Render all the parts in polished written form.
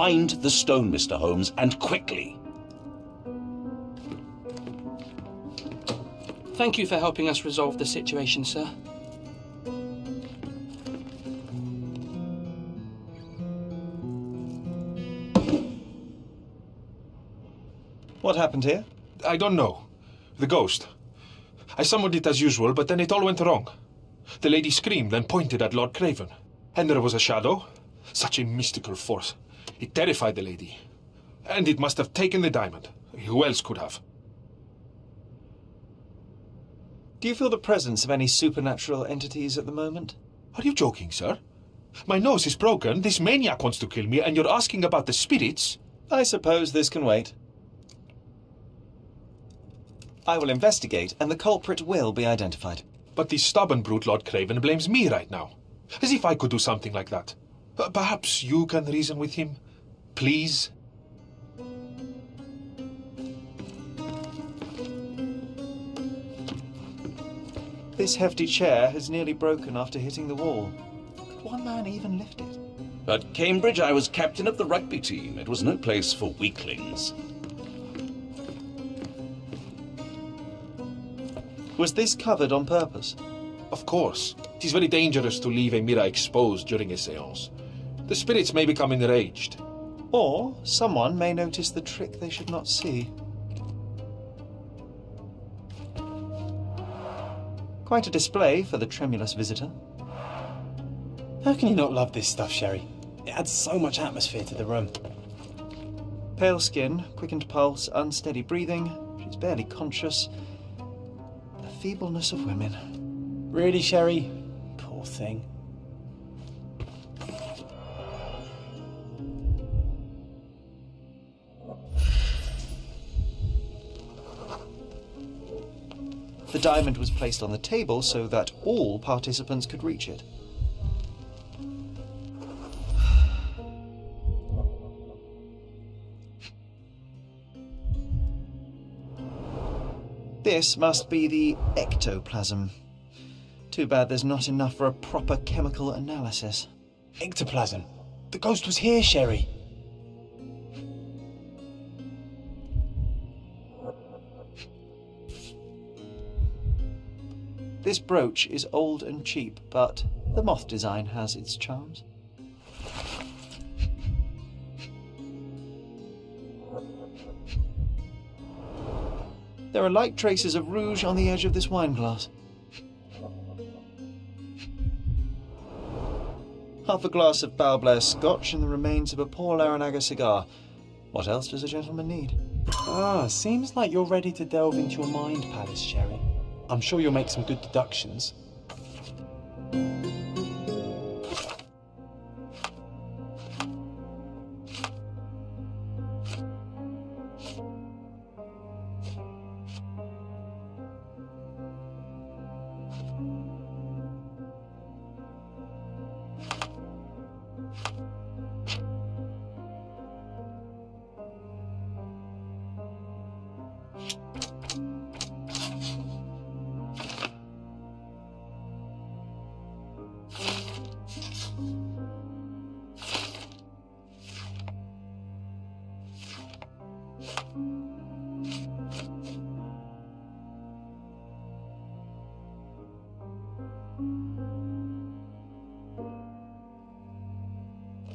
Find the stone, Mr. Holmes, and quickly. Thank you for helping us resolve the situation, sir. What happened here? I don't know. The ghost. I summoned it as usual, but then it all went wrong. The lady screamed and pointed at Lord Craven. And there was a shadow. Such a mystical force. It terrified the lady. And it must have taken the diamond. Who else could have? Do you feel the presence of any supernatural entities at the moment? Are you joking, sir? My nose is broken, this maniac wants to kill me, and you're asking about the spirits? I suppose this can wait. I will investigate, and the culprit will be identified. But the stubborn brute Lord Craven blames me right now. As if I could do something like that. Perhaps you can reason with him? Please? This hefty chair has nearly broken after hitting the wall. Could one man even lift it? At Cambridge, I was captain of the rugby team. It was no place for weaklings. Was this covered on purpose? Of course. It is very dangerous to leave a mirror exposed during a séance. The spirits may become enraged. Or someone may notice the trick they should not see. Quite a display for the tremulous visitor. How can you not love this stuff, Sherry? It adds so much atmosphere to the room. Pale skin, quickened pulse, unsteady breathing. She's barely conscious. The feebleness of women. Really, Sherry? Poor thing. The diamond was placed on the table so that all participants could reach it. This must be the ectoplasm. Too bad there's not enough for a proper chemical analysis. Ectoplasm? The ghost was here, Sherry. This brooch is old and cheap, but the moth design has its charms. There are light traces of rouge on the edge of this wine glass. Half a glass of Balblair Scotch and the remains of a poor Laranaga cigar. What else does a gentleman need? Ah, seems like you're ready to delve into your mind palace, Sherry. I'm sure you'll make some good deductions.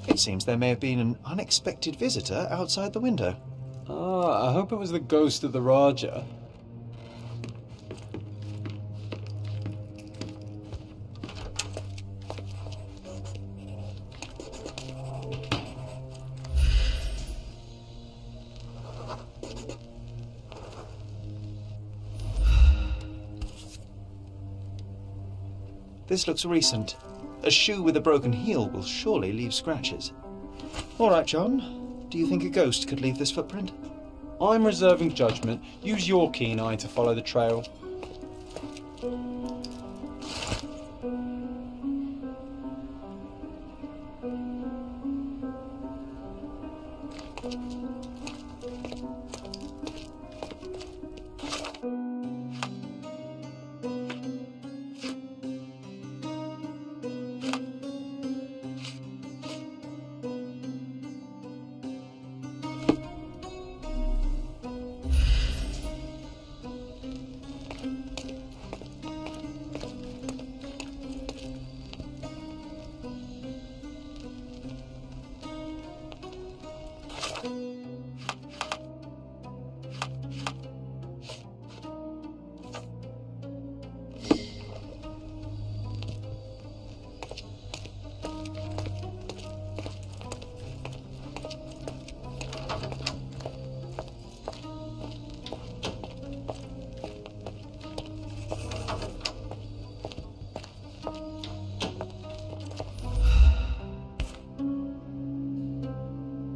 It seems there may have been an unexpected visitor outside the window. Ah, I hope it was the ghost of the Raja. This looks recent. A shoe with a broken heel will surely leave scratches. All right, John. Do you think a ghost could leave this footprint? I'm reserving judgment. Use your keen eye to follow the trail.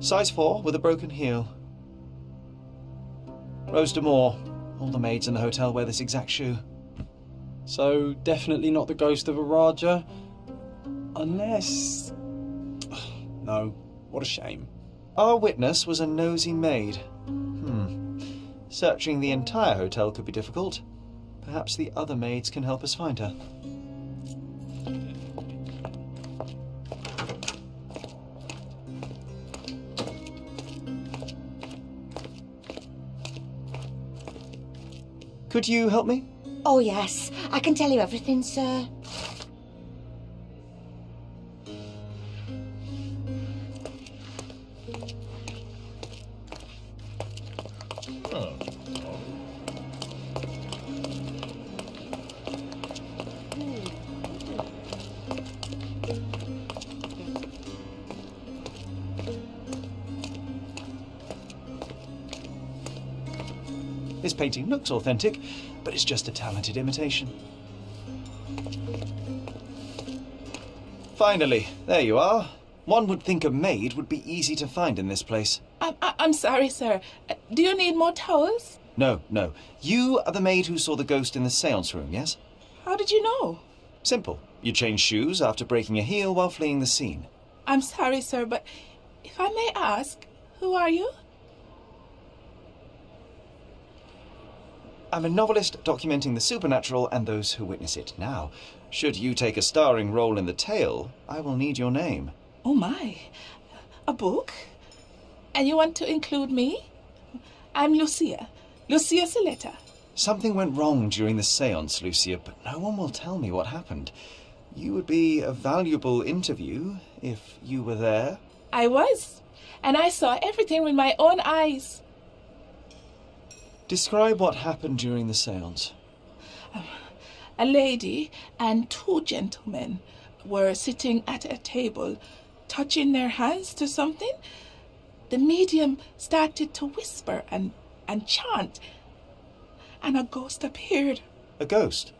Size 4 with a broken heel. Rose D'Amour. All the maids in the hotel wear this exact shoe. So, definitely not the ghost of a Raja? Unless... No, what a shame. Our witness was a nosy maid. Searching the entire hotel could be difficult. Perhaps the other maids can help us find her. Could you help me? Oh, yes. I can tell you everything, sir. This painting looks authentic, but it's just a talented imitation. Finally, there you are. One would think a maid would be easy to find in this place. I'm sorry, sir. Do you need more towels? No. You are the maid who saw the ghost in the séance room, yes? How did you know? Simple. You changed shoes after breaking a heel while fleeing the scene. I'm sorry, sir, but if I may ask, who are you? I'm a novelist documenting the supernatural and those who witness it. Now, should you take a starring role in the tale, I will need your name. Oh, my. A book? And you want to include me? I'm Lucia. Lucia Saletta. Something went wrong during the séance, Lucia, but no one will tell me what happened. You would be a valuable interview if you were there. I was. And I saw everything with my own eyes. Describe what happened during the séance. A lady and two gentlemen were sitting at a table, touching their hands to something. The medium started to whisper and chant, and a ghost appeared. A ghost?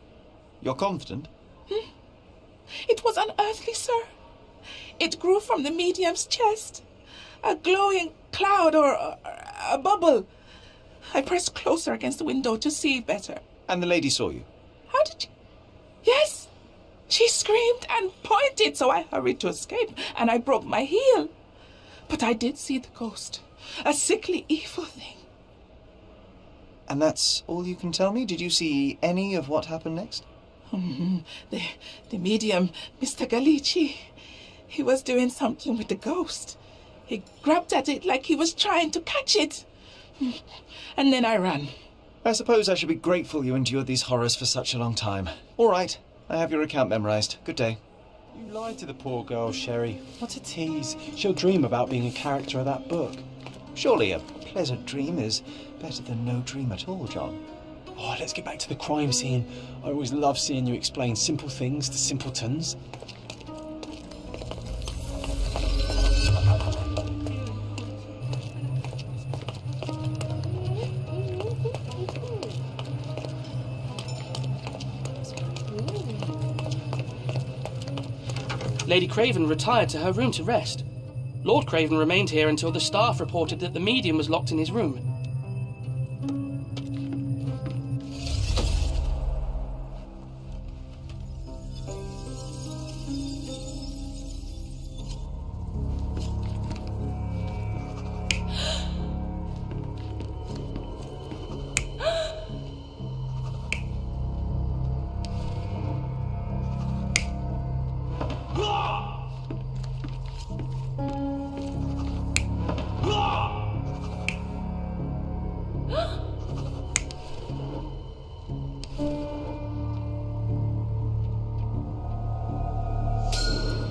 You're confident? It was unearthly, sir. It grew from the medium's chest, a glowing cloud or a bubble. I pressed closer against the window to see better. And the lady saw you? How did you... Yes! She screamed and pointed, so I hurried to escape, and I broke my heel. But I did see the ghost, a sickly, evil thing. And that's all you can tell me? Did you see any of what happened next? The medium, Mr. Galici, he was doing something with the ghost. He grabbed at it like he was trying to catch it. And then I ran. I suppose I should be grateful you endured these horrors for such a long time. All right, I have your account memorized. Good day. You lied to the poor girl, Sherry. What a tease. She'll dream about being a character of that book. Surely a pleasant dream is better than no dream at all, John. Oh, let's get back to the crime scene. I always love seeing you explain simple things to simpletons. Lady Craven retired to her room to rest. Lord Craven remained here until the staff reported that the medium was locked in his room.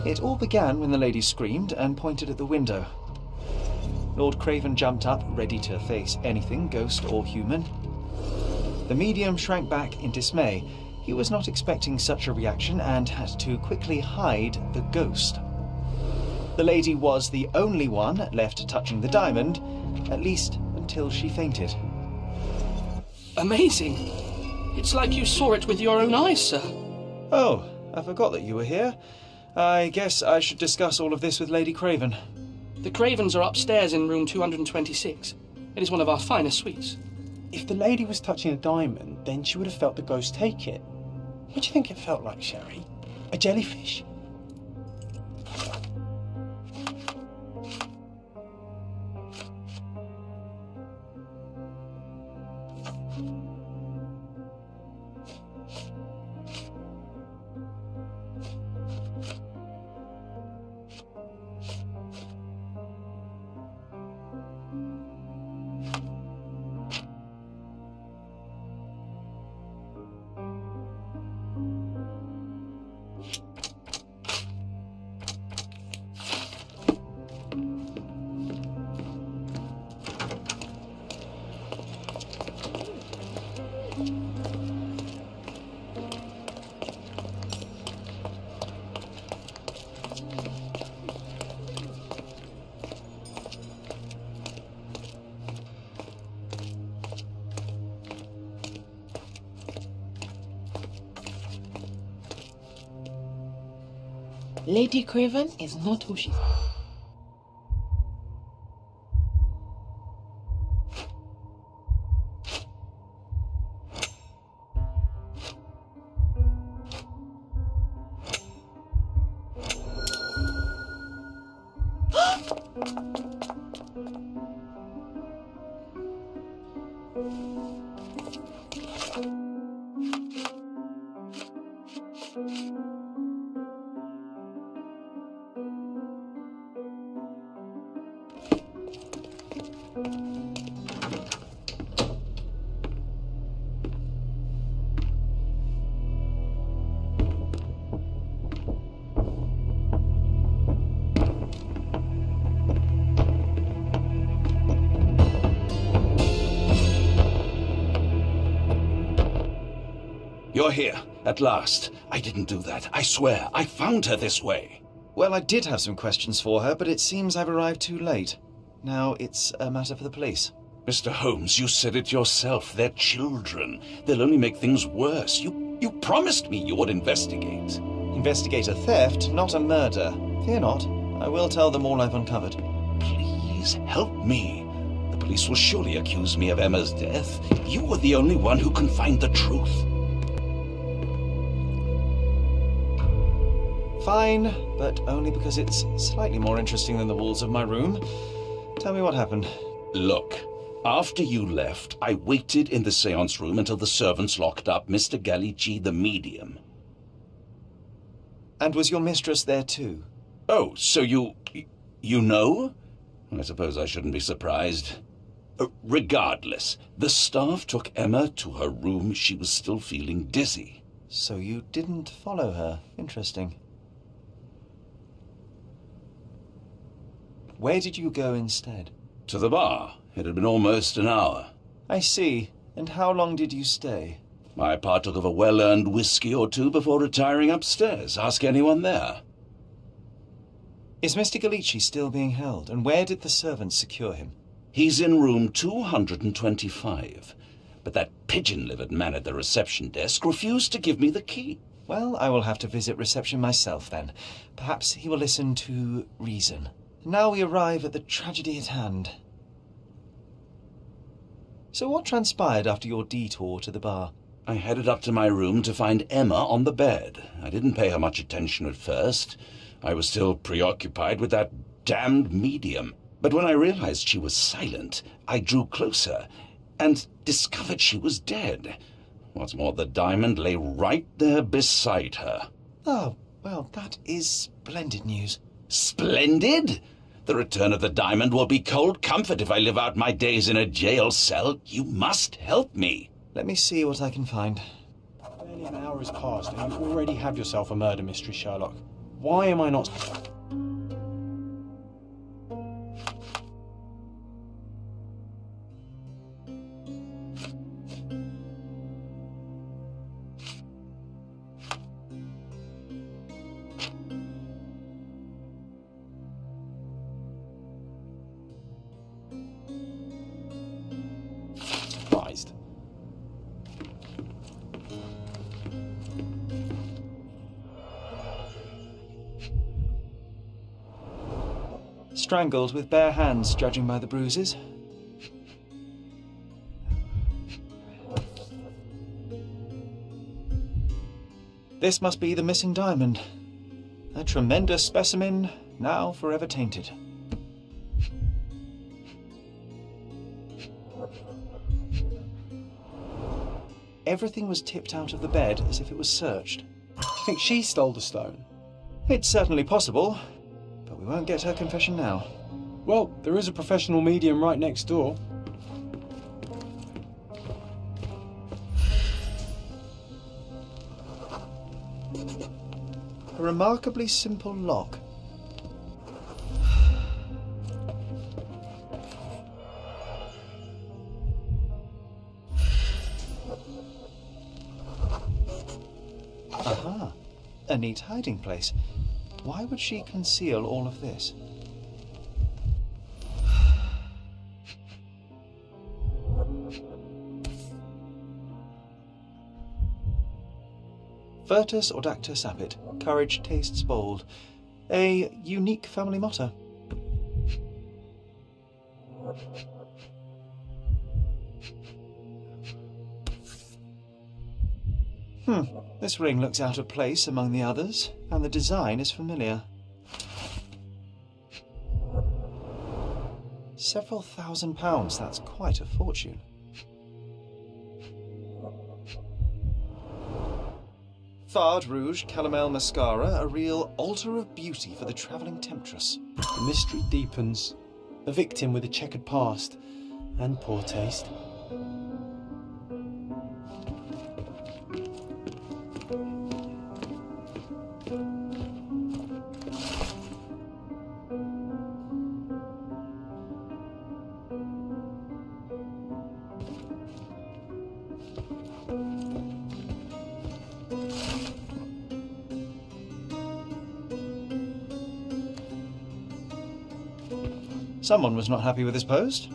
It all began when the lady screamed and pointed at the window. Lord Craven jumped up, ready to face anything, ghost or human. The medium shrank back in dismay. He was not expecting such a reaction and had to quickly hide the ghost. The lady was the only one left touching the diamond, at least until she fainted. Amazing. It's like you saw it with your own eyes, sir. Oh, I forgot that you were here. I guess I should discuss all of this with Lady Craven. The Cravens are upstairs in room 226. It is one of our finest suites. If the lady was touching a diamond, then she would have felt the ghost take it. What do you think it felt like, Sherry? A jellyfish? Lady Craven is not who she is. You're here, at last. I didn't do that. I swear, I found her this way. Well, I did have some questions for her, but it seems I've arrived too late. Now it's a matter for the police. Mr. Holmes, you said it yourself. They're children. They'll only make things worse. You promised me you would investigate. Investigate a theft, not a murder. Fear not. I will tell them all I've uncovered. Please help me. The police will surely accuse me of Emma's death. You were the only one who can find the truth. Fine, but only because it's slightly more interesting than the walls of my room. Tell me what happened. Look, after you left, I waited in the seance room until the servants locked up Mr. Gallici, the medium. And was your mistress there too? Oh, so you know? I suppose I shouldn't be surprised. Regardless, the staff took Emma to her room. She was still feeling dizzy. So you didn't follow her. Interesting. Where did you go instead? To the bar. It had been almost an hour. I see. And how long did you stay? I partook of a well-earned whiskey or two before retiring upstairs. Ask anyone there. Is Mr. Gallici still being held? And where did the servants secure him? He's in room 225. But that pigeon-livered man at the reception desk refused to give me the key. Well, I will have to visit reception myself then. Perhaps he will listen to reason. Now we arrive at the tragedy at hand. So what transpired after your detour to the bar? I headed up to my room to find Emma on the bed. I didn't pay her much attention at first. I was still preoccupied with that damned medium. But when I realized she was silent, I drew closer and discovered she was dead. What's more, the diamond lay right there beside her. Oh, well, that is splendid news. Splendid? The return of the diamond will be cold comfort if I live out my days in a jail cell. You must help me. Let me see what I can find. Barely an hour has passed and you already have yourself a murder mystery, Sherlock. Why am I not... surprised? Strangled with bare hands, judging by the bruises. This must be the missing diamond. A tremendous specimen, now forever tainted. Everything was tipped out of the bed as if it was searched. Do you think she stole the stone? It's certainly possible, but we won't get her confession now. Well, there is a professional medium right next door. A remarkably simple lock. Aha, a neat hiding place. Why would she conceal all of this? Virtus audacta sapit. Courage tastes bold. A unique family motto. This ring looks out of place among the others, and the design is familiar. Several £1,000s, that's quite a fortune. Fard Rouge Calomel Mascara, a real altar of beauty for the travelling temptress. The mystery deepens. A victim with a checkered past and poor taste. Someone was not happy with his post.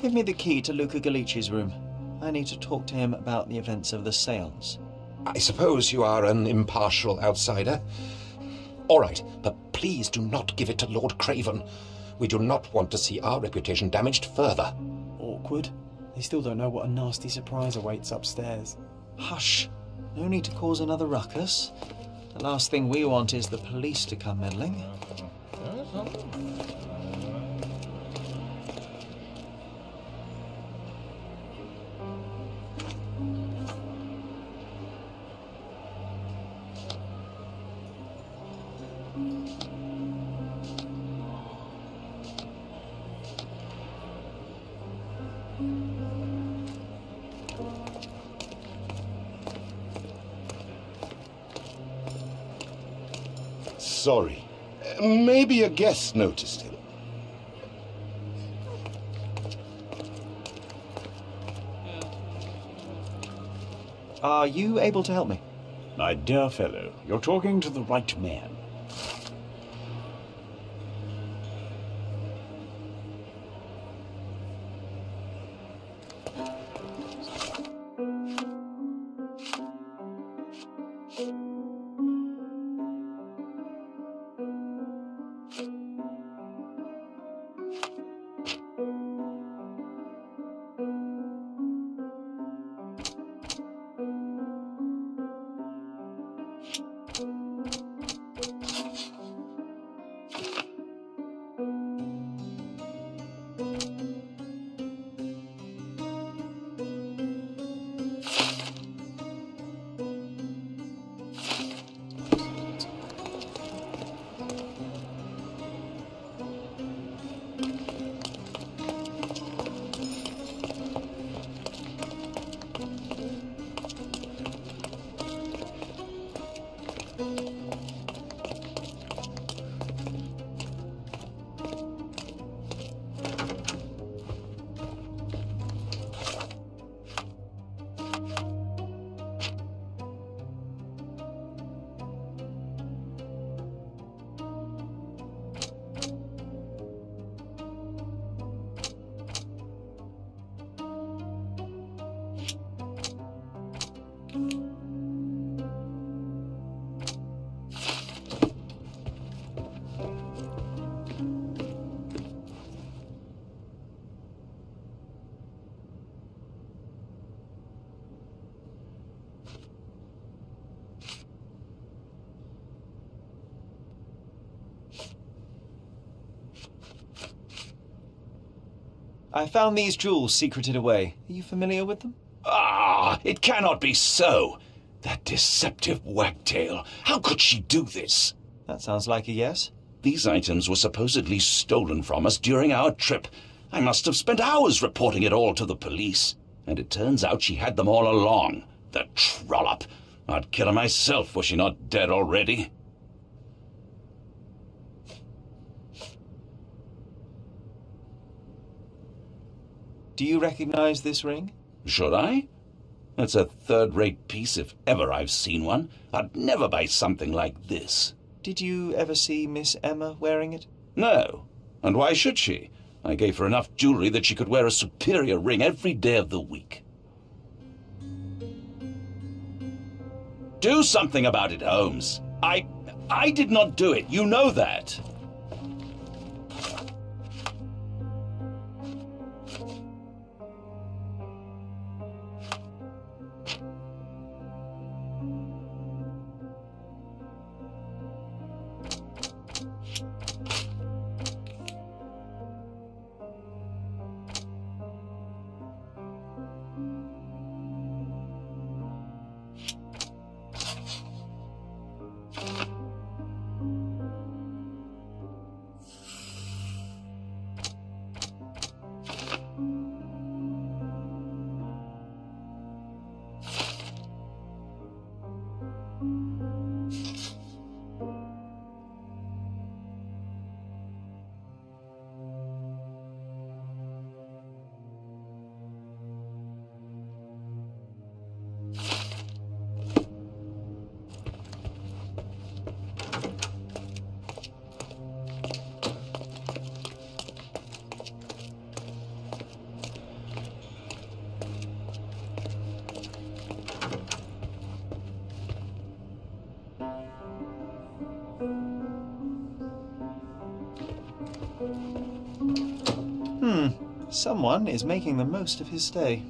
Give me the key to Luca Galici's room. I need to talk to him about the events of the séance. I suppose you are an impartial outsider. All right, but please do not give it to Lord Craven. We do not want to see our reputation damaged further. Awkward. They still don't know what a nasty surprise awaits upstairs. Hush. No need to cause another ruckus. The last thing we want is the police to come meddling. Sorry. Maybe a guest noticed him. Are you able to help me? My dear fellow, you're talking to the right man. I found these jewels secreted away. Are you familiar with them? Ah, it cannot be so. That deceptive wagtail. How could she do this? That sounds like a yes. These items were supposedly stolen from us during our trip. I must have spent hours reporting it all to the police. And it turns out she had them all along. The trollop. I'd kill her myself, was she not dead already? Do you recognize this ring? Should I? That's a third-rate piece if ever I've seen one. I'd never buy something like this. Did you ever see Miss Emma wearing it? No. And why should she? I gave her enough jewelry that she could wear a superior ring every day of the week. Do something about it, Holmes. I did not do it. You know that. Someone is making the most of his stay.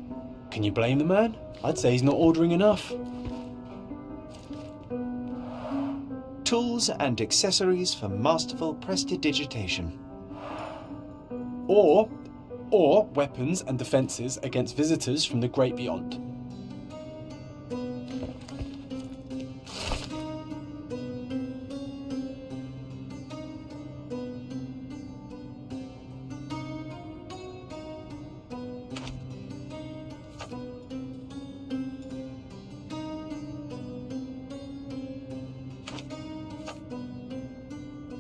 Can you blame the man? I'd say he's not ordering enough. Tools and accessories for masterful prestidigitation. Or weapons and defences against visitors from the great beyond.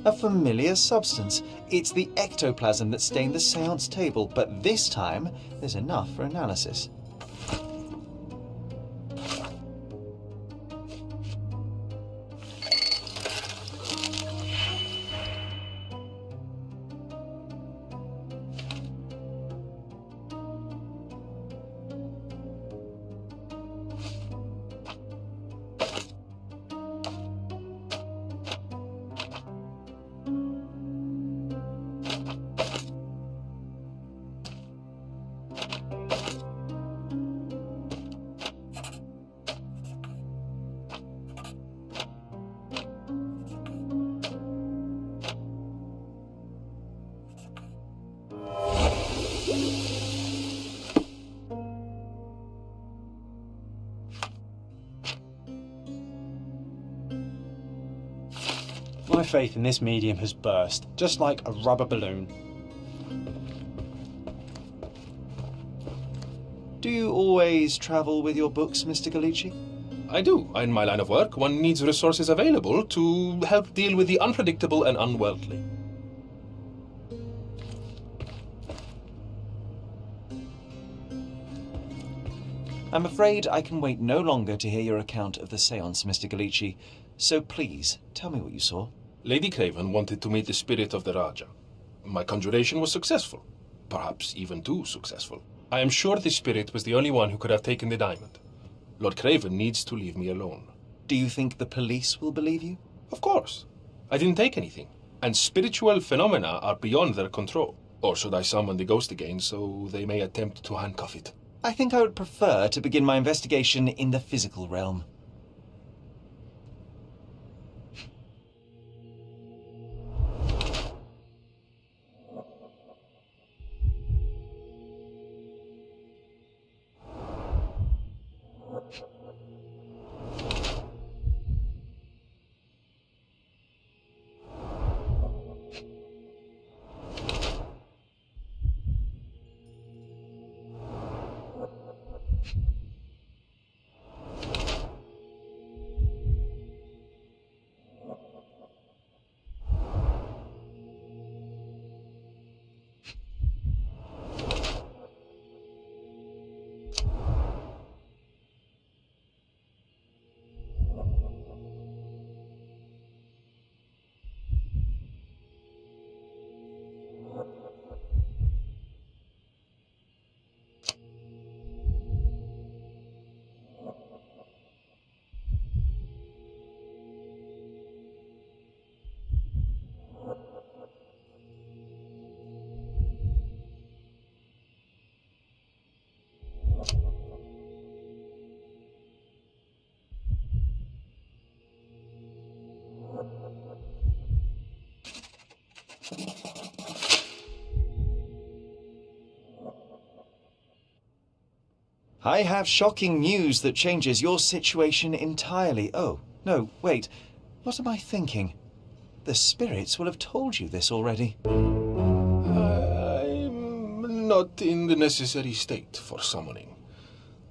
A familiar substance. It's the ectoplasm that stained the seance table, but this time there's enough for analysis. My faith in this medium has burst, just like a rubber balloon. Do you always travel with your books, Mr. Gallici? I do. In my line of work, one needs resources available to help deal with the unpredictable and unworldly. I'm afraid I can wait no longer to hear your account of the séance, Mr. Gallici, so please tell me what you saw. Lady Craven wanted to meet the spirit of the Raja. My conjuration was successful, perhaps even too successful. I am sure the spirit was the only one who could have taken the diamond. Lord Craven needs to leave me alone. Do you think the police will believe you? Of course. I didn't take anything, and spiritual phenomena are beyond their control. Or should I summon the ghost again so they may attempt to handcuff it? I think I would prefer to begin my investigation in the physical realm. I have shocking news that changes your situation entirely. Oh, no, wait. What am I thinking? The spirits will have told you this already. I'm not in the necessary state for summoning.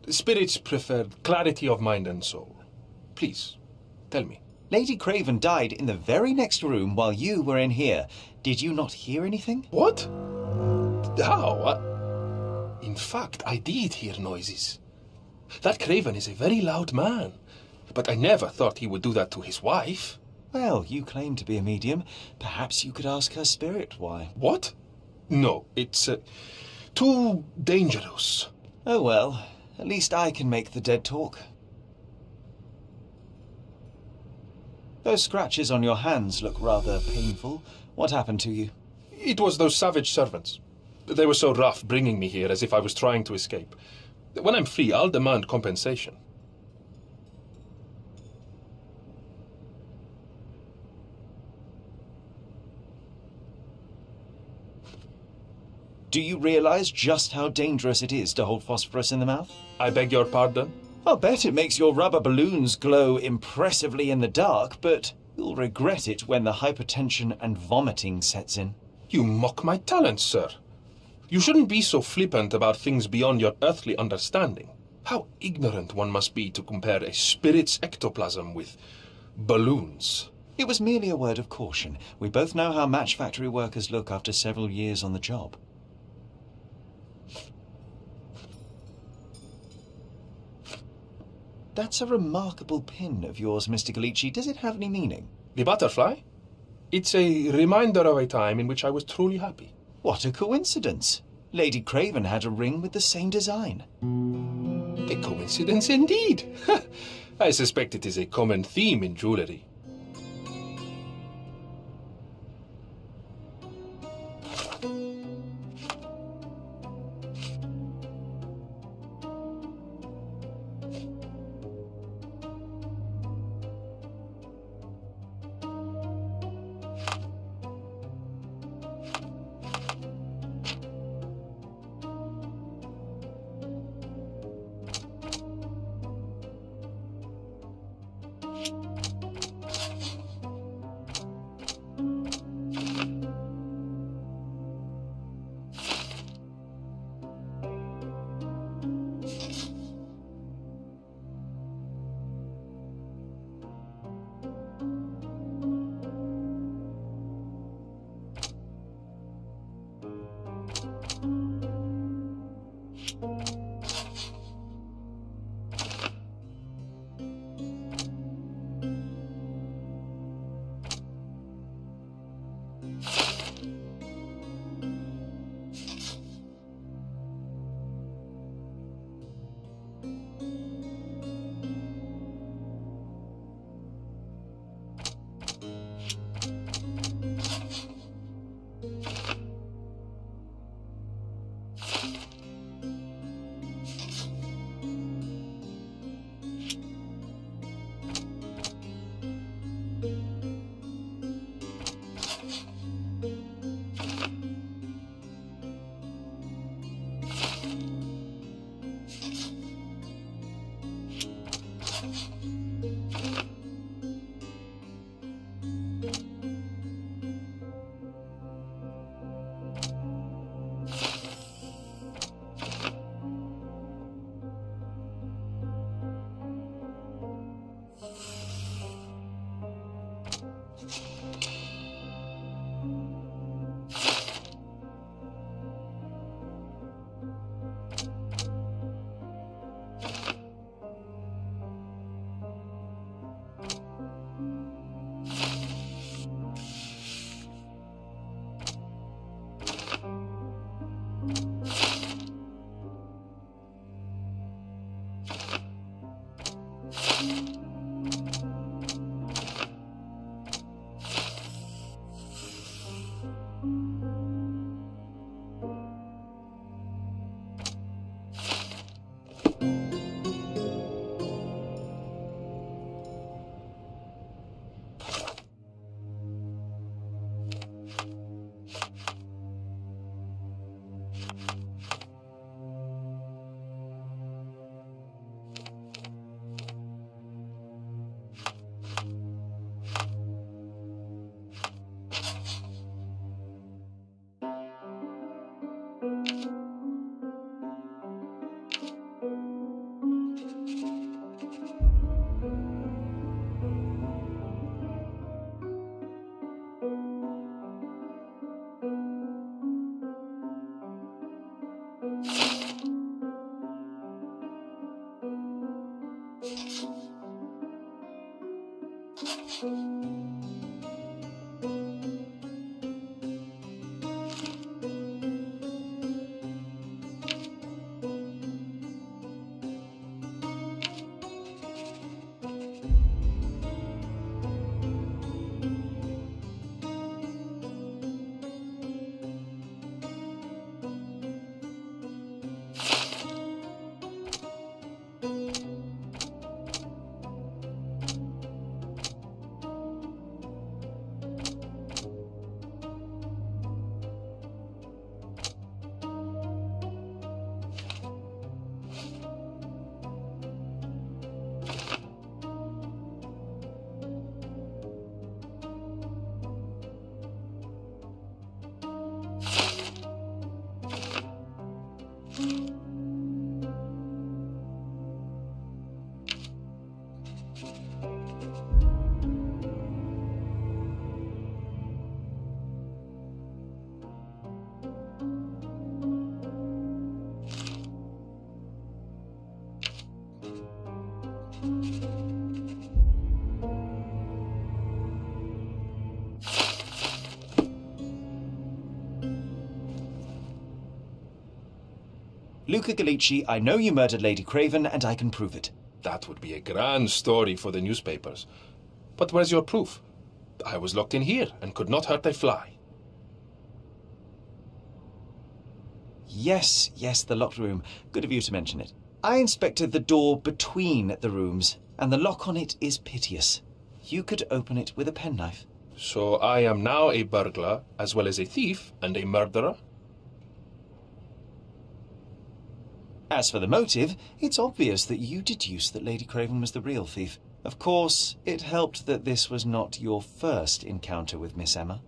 The spirits prefer clarity of mind and soul. Please, tell me. Lady Craven died in the very next room while you were in here. Did you not hear anything? What? How? In fact, I did hear noises. That Craven is a very loud man, but I never thought he would do that to his wife. Well, you claim to be a medium. Perhaps you could ask her spirit why. What? No, it's too dangerous. Oh well, at least I can make the dead talk. Those scratches on your hands look rather painful. What happened to you? It was those savage servants. They were so rough bringing me here as if I was trying to escape. When I'm free, I'll demand compensation. Do you realize just how dangerous it is to hold phosphorus in the mouth? I beg your pardon? I'll bet it makes your rubber balloons glow impressively in the dark, but you'll regret it when the hypertension and vomiting sets in. You mock my talents, sir. You shouldn't be so flippant about things beyond your earthly understanding. How ignorant one must be to compare a spirit's ectoplasm with balloons. It was merely a word of caution. We both know how match factory workers look after several years on the job. That's a remarkable pin of yours, Mr. Galici. Does it have any meaning? The butterfly? It's a reminder of a time in which I was truly happy. What a coincidence. Lady Craven had a ring with the same design. A coincidence indeed. I suspect it is a common theme in jewellery. Luca Gallici, I know you murdered Lady Craven, and I can prove it. That would be a grand story for the newspapers. But where's your proof? I was locked in here and could not hurt a fly. Yes, the locked room. Good of you to mention it. I inspected the door between the rooms, and the lock on it is piteous. You could open it with a penknife. So I am now a burglar, as well as a thief and a murderer? As for the motive, it's obvious that you deduced that Lady Craven was the real thief. Of course, it helped that this was not your first encounter with Miss Emma.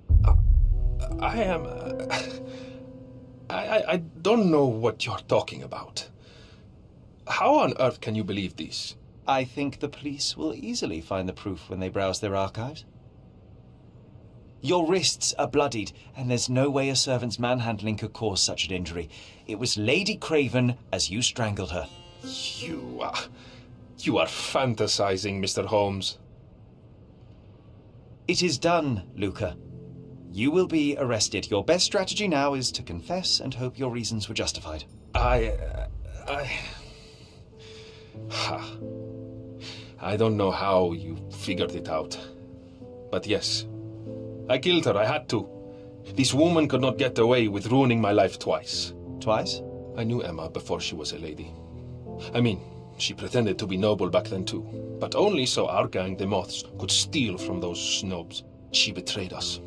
I don't know what you're talking about. How on earth can you believe this? I think the police will easily find the proof when they browse their archives. Your wrists are bloodied, and there's no way a servant's manhandling could cause such an injury. It was Lady Craven as you strangled her. You are fantasizing, Mr. Holmes. It is done, Luca. You will be arrested. Your best strategy now is to confess and hope your reasons were justified. I don't know how you figured it out. But yes, I killed her. I had to. This woman could not get away with ruining my life twice. Twice? I knew Emma before she was a lady. I mean, she pretended to be noble back then too. But only so our gang, the Moths, could steal from those snobs. She betrayed us,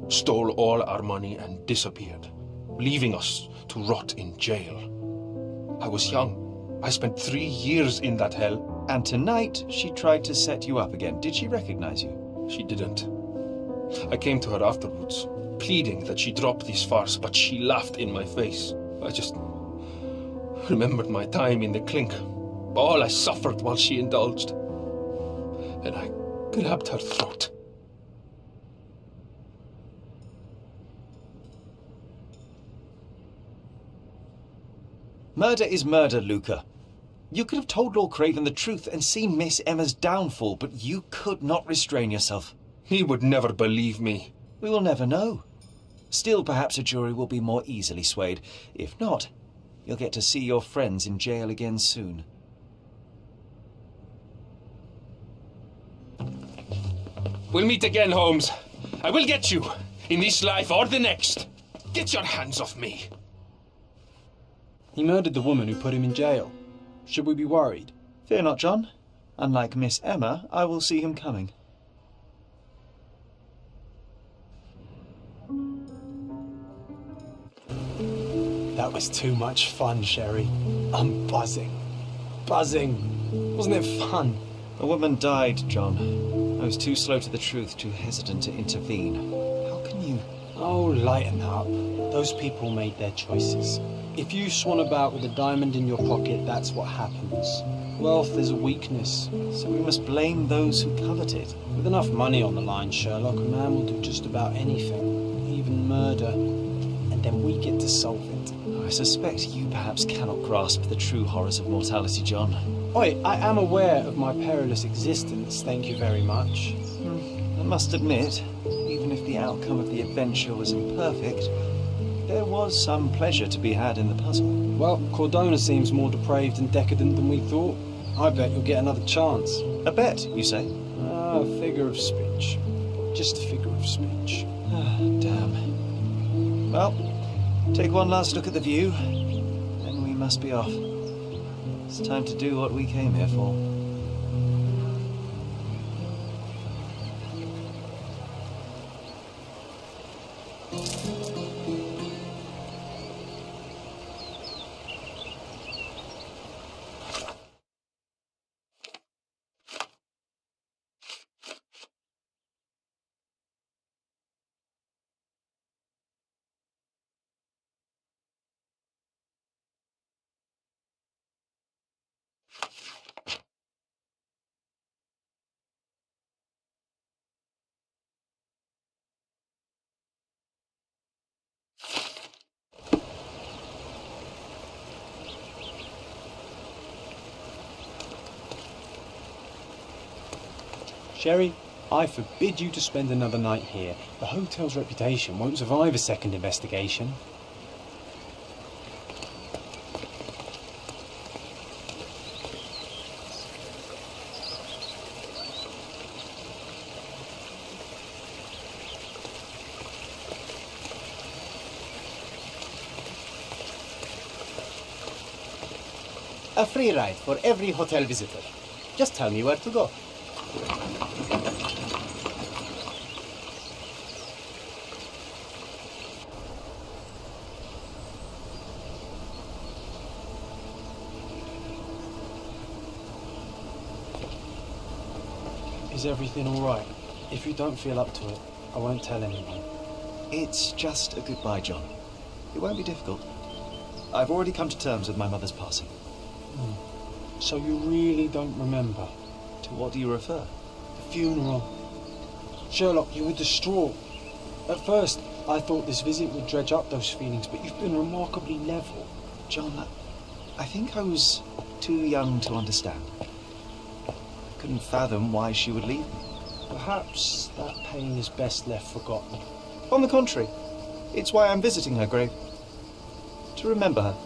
stole all our money and disappeared, leaving us to rot in jail. I was young. I spent 3 years in that hell. And tonight, she tried to set you up again. Did she recognize you? She didn't. I came to her afterwards, pleading that she drop this farce, but she laughed in my face. I just remembered my time in the clink, all I suffered while she indulged. And I grabbed her throat. Murder is murder, Luca. You could have told Lord Craven the truth and seen Miss Emma's downfall, but you could not restrain yourself. He would never believe me. We will never know. Still, perhaps a jury will be more easily swayed. If not, you'll get to see your friends in jail again soon. We'll meet again, Holmes. I will get you, in this life or the next. Get your hands off me. He murdered the woman who put him in jail. Should we be worried? Fear not, John. Unlike Miss Emma, I will see him coming. That was too much fun, Sherry. I'm buzzing. Buzzing. Wasn't it fun? A woman died, John. I was too slow to the truth, too hesitant to intervene. How can you... Oh, lighten up. Those people made their choices. If you swan about with a diamond in your pocket, that's what happens. Wealth is a weakness. So we must blame those who covet it. With enough money on the line, Sherlock, a man will do just about anything. Even murder. And then we get to solve it. I suspect you perhaps cannot grasp the true horrors of mortality, John. Oi, I am aware of my perilous existence, thank you very much. I must admit, even if the outcome of the adventure was imperfect, there was some pleasure to be had in the puzzle. Well, Cordona seems more depraved and decadent than we thought. I bet you'll get another chance. A bet, you say? A figure of speech. Just a figure of speech. Ah, damn. Well, take one last look at the view, then we must be off. It's time to do what we came here for. Sherry, I forbid you to spend another night here. The hotel's reputation won't survive a second investigation. A free ride for every hotel visitor. Just tell me where to go. Is everything all right? If you don't feel up to it, I won't tell anyone. It's just a goodbye, John. It won't be difficult. I've already come to terms with my mother's passing. So you really don't remember? To what do you refer? The funeral. Sherlock, you were distraught. At first, I thought this visit would dredge up those feelings, but you've been remarkably level. John, I think I was too young to understand. I couldn't fathom why she would leave me. Perhaps that pain is best left forgotten. On the contrary, it's why I'm visiting her grave. To remember her.